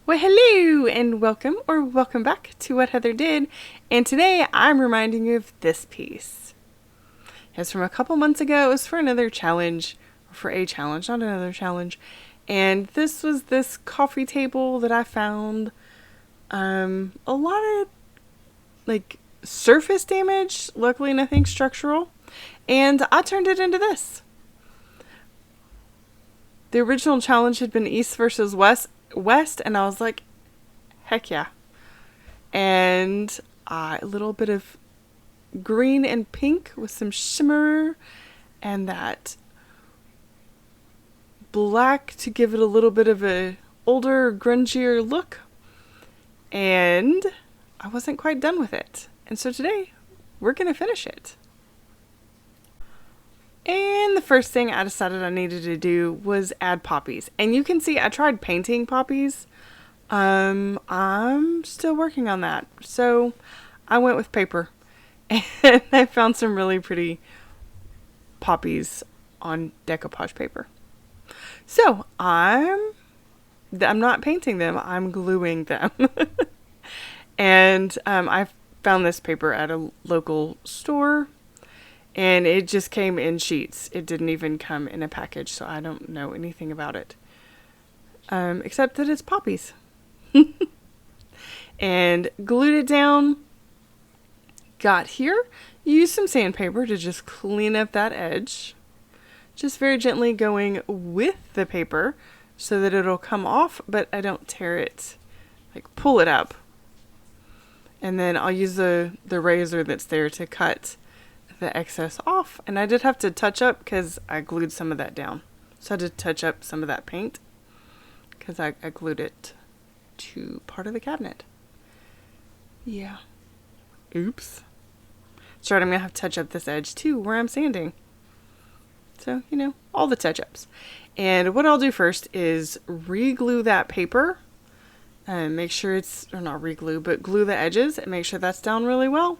Well, hello and welcome back to What Heather Did. And today I'm reminding you of this piece. It's from a couple months ago. It was for another challenge, or for a challenge, not another challenge. And this was this coffee table that I found. A lot of like surface damage, luckily nothing structural. And I turned it into this. The original challenge had been East versus West, and I was like, heck yeah. And a little bit of green and pink with some shimmer, and that black to give it a little bit of a older, grungier look. And I wasn't quite done with it. And so today, we're going to finish it. And the first thing I decided I needed to do was add poppies. And you can see I tried painting poppies. I'm still working on that. So I went with paper. And I found some really pretty poppies on decoupage paper. So I'm not painting them, I'm gluing them. And I found this paper at a local store. And it just came in sheets. It didn't even come in a package, so I don't know anything about it. Except that it's poppies. And glued it down. Got here. Used some sandpaper to just clean up that edge. Just very gently going with the paper so that it'll come off, but I don't tear it. Like pull it up. And then I'll use the razor that's there to cut the excess off. And I did have to touch up because I glued some of that down. So I had to touch up some of that paint because I glued it to part of the cabinet. Yeah. Oops. So I'm going to have to touch up this edge too where I'm sanding. So, all the touch-ups. And what I'll do first is re-glue that paper. And make sure or not re-glue, but glue the edges and make sure that's down really well.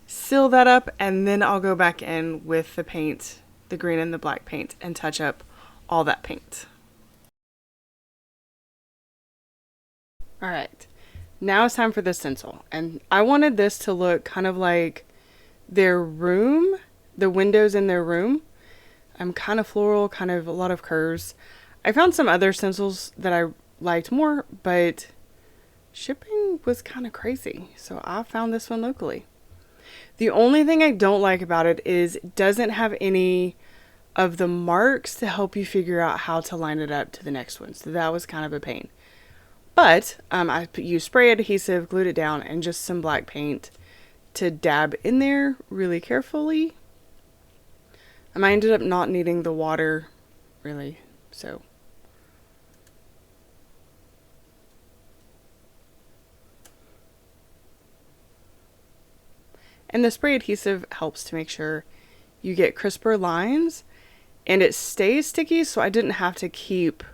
Seal that up, and then I'll go back in with the paint, the green and the black paint, and touch up all that paint. Alright, now it's time for the stencil. And I wanted this to look kind of like their room, the windows in their room. Kind of floral, kind of a lot of curves. I found some other stencils that I liked more, but shipping was kind of crazy. So I found this one locally. The only thing I don't like about it is it doesn't have any of the marks to help you figure out how to line it up to the next one. So that was kind of a pain. But I used spray adhesive, glued it down, and just some black paint to dab in there really carefully. I ended up not needing the water, really, so. And the spray adhesive helps to make sure you get crisper lines, and it stays sticky, so I didn't have to keep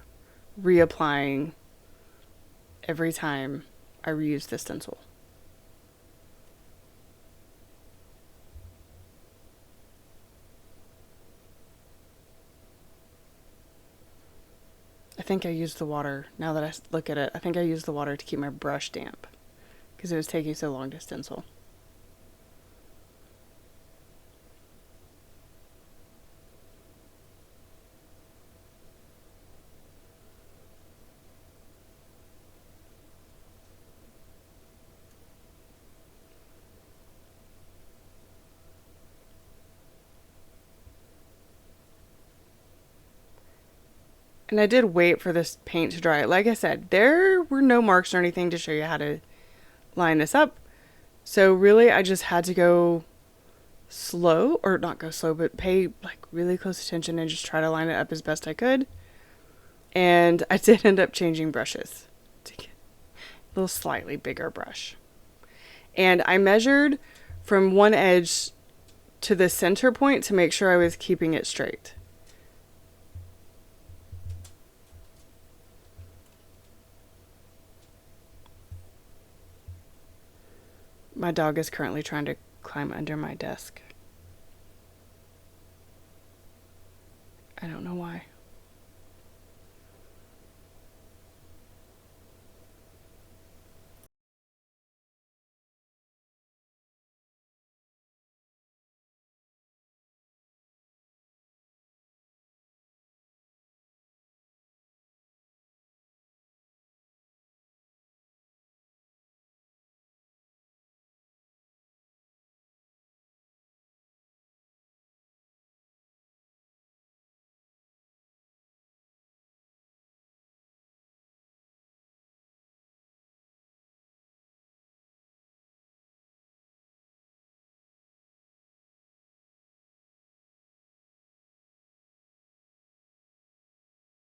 reapplying every time I reuse the stencil. I think I used the water, now that I look at it, I think I used the water to keep my brush damp because it was taking so long to stencil. And I did wait for this paint to dry. Like I said, there were no marks or anything to show you how to line this up. So really, I just had to go slow, or not go slow, but pay like really close attention and just try to line it up as best I could. And I did end up changing brushes to get a little slightly bigger brush. And I measured from one edge to the center point to make sure I was keeping it straight. My dog is currently trying to climb under my desk. I don't know why.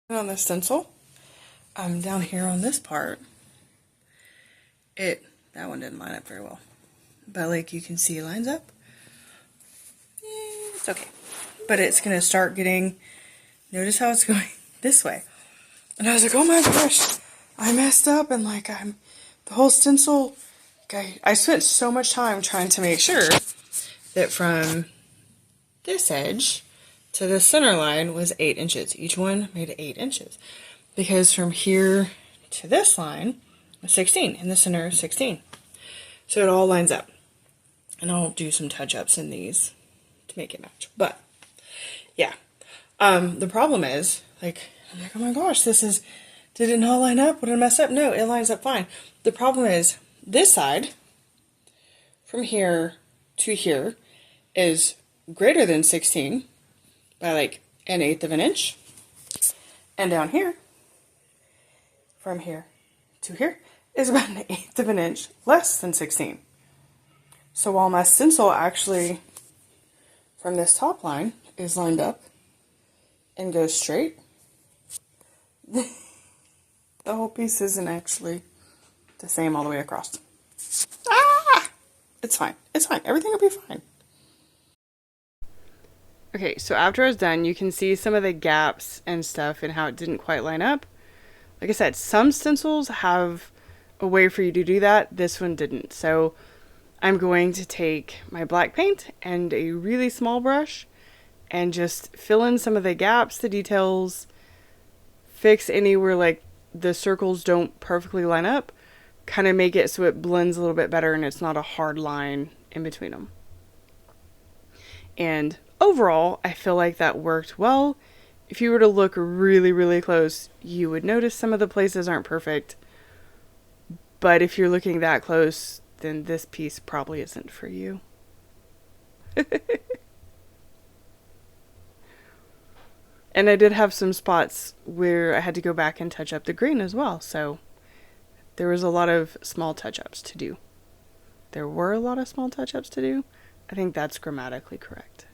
On the stencil, down here on this part, that one didn't line up very well. But like you can see, it lines up. It's okay. But it's going to start getting, notice how it's going this way. And I was like, oh my gosh, I messed up. And like the whole stencil, I spent so much time trying to make sure that from this edge to the center line was 8 inches. Each one made 8 inches. Because from here to this line was 16, and the center is 16. So it all lines up. And I'll do some touch-ups in these to make it match. But, yeah. The problem is, like, I'm like, oh my gosh, did it not line up? What did I mess up? No, it lines up fine. The problem is, this side, from here to here, is greater than 16 by like 1/8 of an inch. And down here, from here to here, is about 1/8 of an inch less than 16. So while my stencil actually, from this top line, is lined up and goes straight, the whole piece isn't actually the same all the way across. Ah! It's fine. It's fine. Everything will be fine. Okay, so after I was done, you can see some of the gaps and stuff and how it didn't quite line up. Like I said, some stencils have a way for you to do that. This one didn't. So I'm going to take my black paint and a really small brush and just fill in some of the gaps, the details, fix anywhere like the circles don't perfectly line up, kind of make it so it blends a little bit better and it's not a hard line in between them. And overall, I feel like that worked well. If you were to look really, really close, you would notice some of the places aren't perfect. But if you're looking that close, then this piece probably isn't for you. And I did have some spots where I had to go back and touch up the green as well. So there was a lot of small touch-ups to do. There were a lot of small touch-ups to do. I think that's grammatically correct.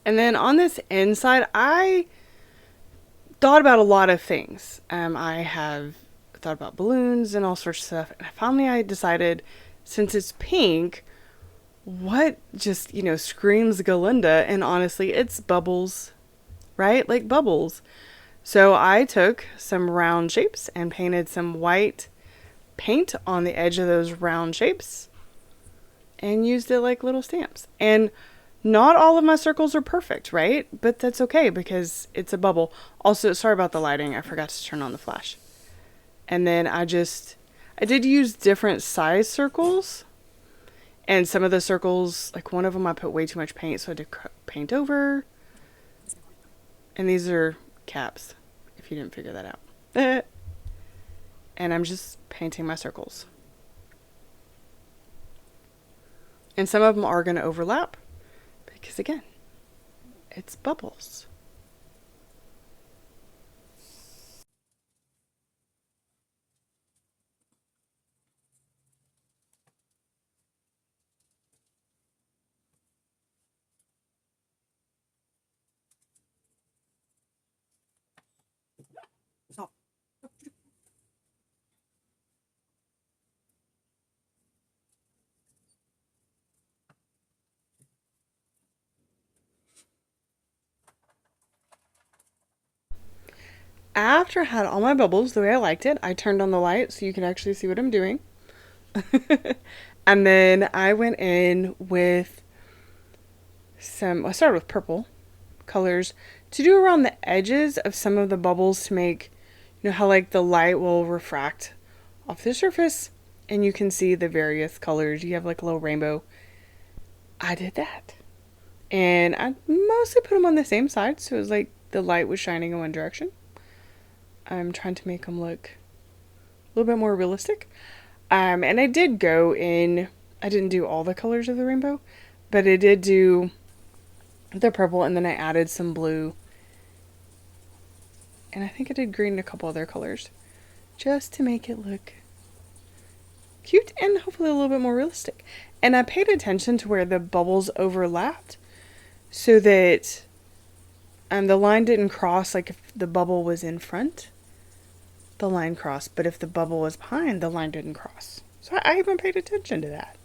And then on this inside, I thought about a lot of things. I have thought about balloons and all sorts of stuff. And finally I decided, since it's pink, what just, screams Galinda? And honestly, it's bubbles, right? Like bubbles. So I took some round shapes and painted some white paint on the edge of those round shapes and used it like little stamps. And not all of my circles are perfect, right? But that's okay because it's a bubble. Also, sorry about the lighting. I forgot to turn on the flash. And then I did use different size circles. And some of the circles, like one of them I put way too much paint, so I had to paint over. And these are caps, if you didn't figure that out. And I'm just painting my circles. And some of them are going to overlap. Because again, it's bubbles. Stop. After I had all my bubbles the way I liked it, I turned on the light so you can actually see what I'm doing. And then I went in with I started with purple colors to do around the edges of some of the bubbles to make, how like the light will refract off the surface and you can see the various colors. You have like a little rainbow. I did that. And I mostly put them on the same side so it was like the light was shining in one direction. I'm trying to make them look a little bit more realistic. And I did go in, I didn't do all the colors of the rainbow. But I did do the purple, and then I added some blue. And I think I did green and a couple other colors, just to make it look cute and hopefully a little bit more realistic. And I paid attention to where the bubbles overlapped so that the line didn't cross. Like if the bubble was in front, the line crossed, but if the bubble was behind, the line didn't cross. So I even paid attention to that.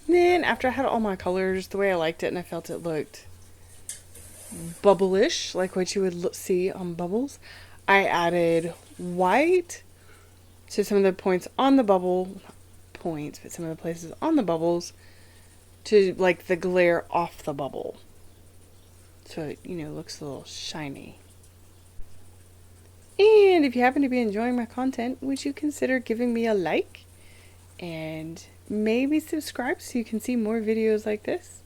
Then after I had all my colors the way I liked it and I felt it looked bubble-ish, like what you would see on bubbles, I added white to some of the points on the bubble, not points, but some of the places on the bubbles to like the glare off the bubble. So it, looks a little shiny. And if you happen to be enjoying my content, would you consider giving me a like? And maybe subscribe so you can see more videos like this,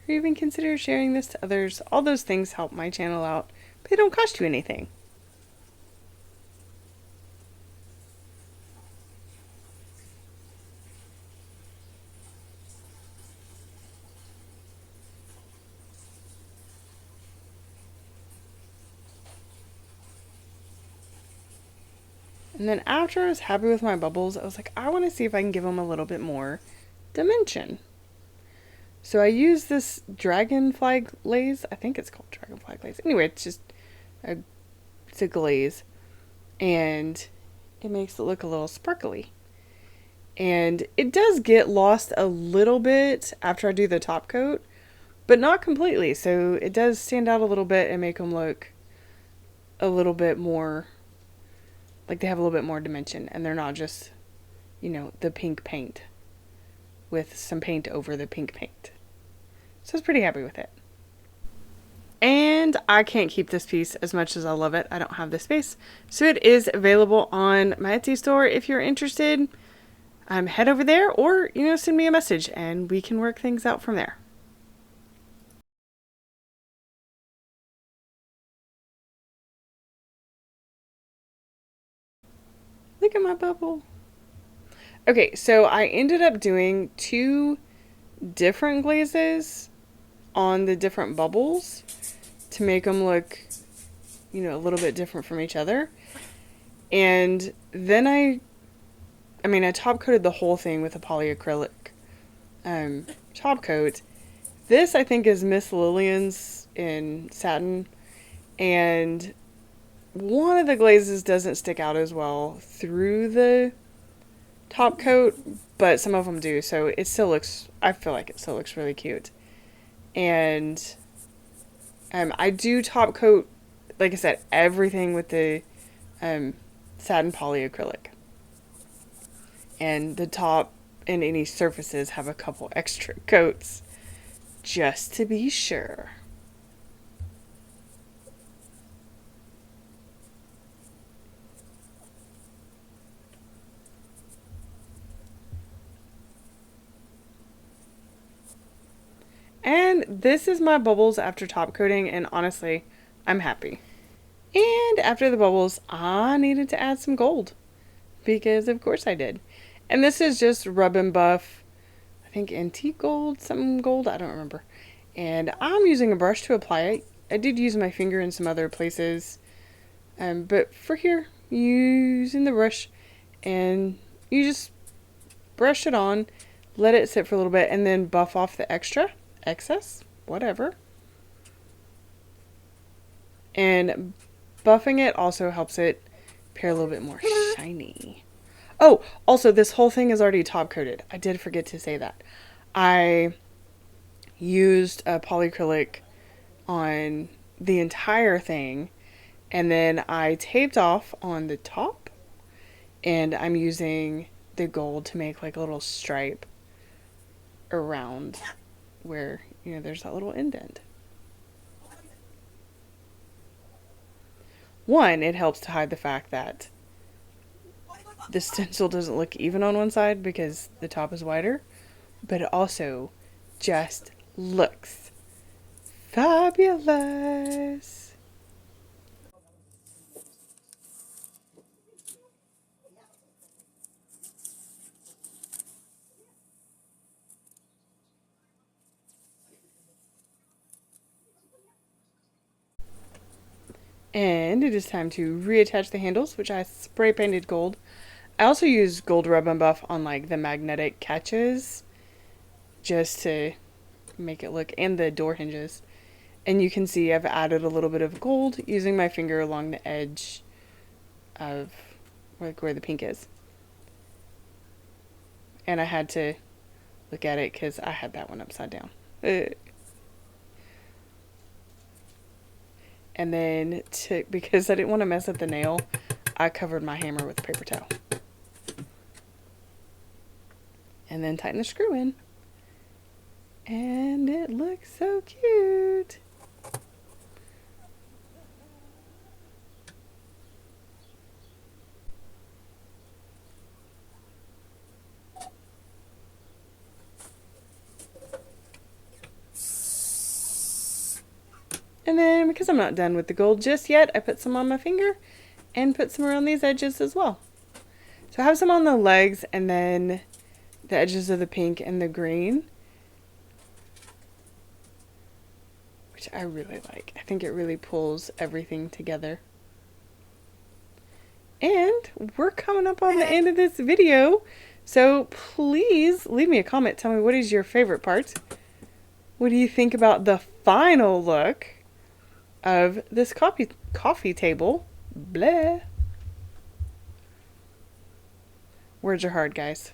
or even consider sharing this to others. All those things help my channel out, but they don't cost you anything. And then after I was happy with my bubbles, I was like, I want to see if I can give them a little bit more dimension. So I used this dragonfly glaze. I think it's called dragonfly glaze. Anyway, it's a glaze. And it makes it look a little sparkly. And it does get lost a little bit after I do the top coat, but not completely. So it does stand out a little bit and make them look a little bit more, like they have a little bit more dimension. And they're not just, the pink paint with some paint over the pink paint. So I was pretty happy with it. And I can't keep this piece as much as I love it. I don't have the space. So it is available on my Etsy store if you're interested. Head over there or, send me a message and we can work things out from there. Look at my bubble. Okay, so I ended up doing 2 different glazes on the different bubbles to make them look, a little bit different from each other. And then I top coated the whole thing with a polyacrylic top coat. This I think is Miss Lillian's in satin, and one of the glazes doesn't stick out as well through the top coat, but some of them do, so it still looks, I feel like it still looks really cute. And I do top coat, like I said, everything with the satin polyacrylic. And the top and any surfaces have a couple extra coats just to be sure. And this is my bubbles after top coating, and honestly, I'm happy. And after the bubbles, I needed to add some gold, because of course I did. And this is just Rub and Buff, I think antique gold, something gold, I don't remember. And I'm using a brush to apply it. I did use my finger in some other places, but for here, using the brush, and you just brush it on, let it sit for a little bit, and then buff off the excess, whatever. And buffing it also helps it appear a little bit more shiny. Oh, also this whole thing is already top coated. I did forget to say that. I used a polyacrylic on the entire thing, and then I taped off on the top, And I'm using the gold to make like a little stripe around where, there's that little indent. One, it helps to hide the fact that the stencil doesn't look even on one side because the top is wider, but it also just looks fabulous. And it is time to reattach the handles, which I spray painted gold. I also use gold rub and buff on like the magnetic catches just to make it look, and the door hinges. And you can see I've added a little bit of gold using my finger along the edge of like where the pink is. And I had to look at it because I had that one upside down. And then, because I didn't want to mess up the nail, I covered my hammer with a paper towel. And then tighten the screw in. And it looks so cute. And then, because I'm not done with the gold just yet, I put some on my finger and put some around these edges as well. So I have some on the legs and then the edges of the pink and the green, which I really like. I think it really pulls everything together. And we're coming up on the end of this video. So please leave me a comment. Tell me, what is your favorite part? What do you think about the final look of this coffee table? Blah. Words are hard, guys.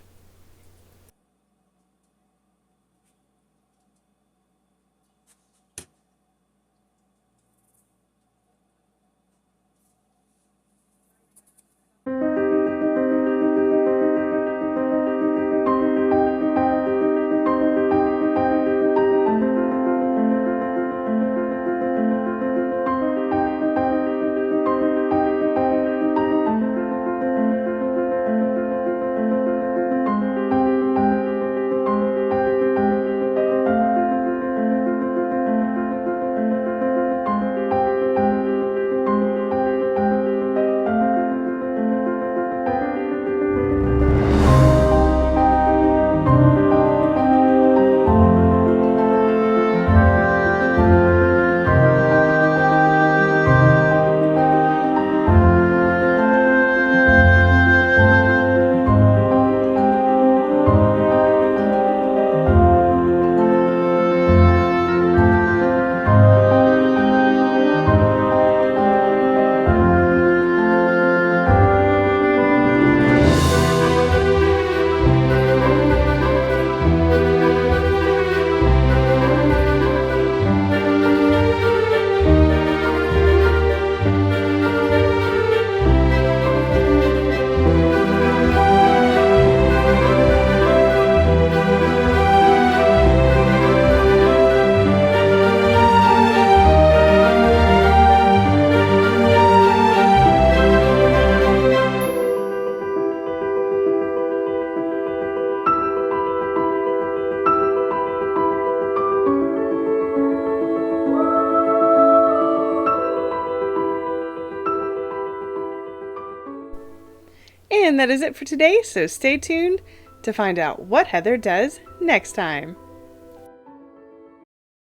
And that is it for today, so stay tuned to find out what Heather does next time.